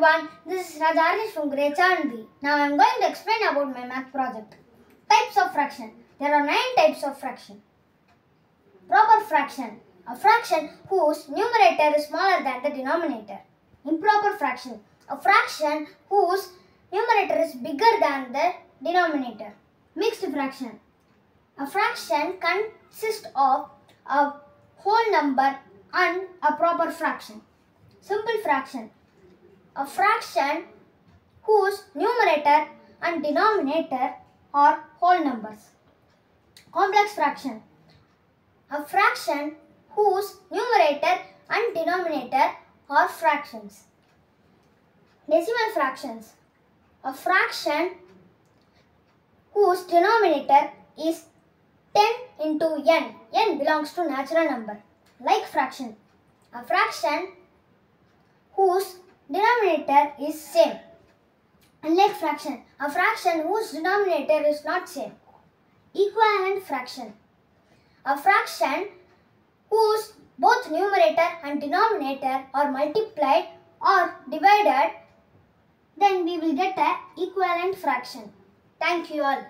everyone, this is Rajarsh from grade 7B. Now I am going to explain about my math project. Types of fraction. There are 9 types of fraction. Proper fraction. A fraction whose numerator is smaller than the denominator. Improper fraction. A fraction whose numerator is bigger than the denominator. Mixed fraction. A fraction consists of a whole number and a proper fraction. Simple fraction. A fraction whose numerator and denominator are whole numbers. Complex fraction. A fraction whose numerator and denominator are fractions. Decimal fractions. A fraction whose denominator is 10 into n. n belongs to natural number. Like fraction. A fraction whose denominator is same. Unlike fraction, a fraction whose denominator is not same. Equivalent fraction. A fraction whose both numerator and denominator are multiplied or divided, then we will get an equivalent fraction. Thank you all.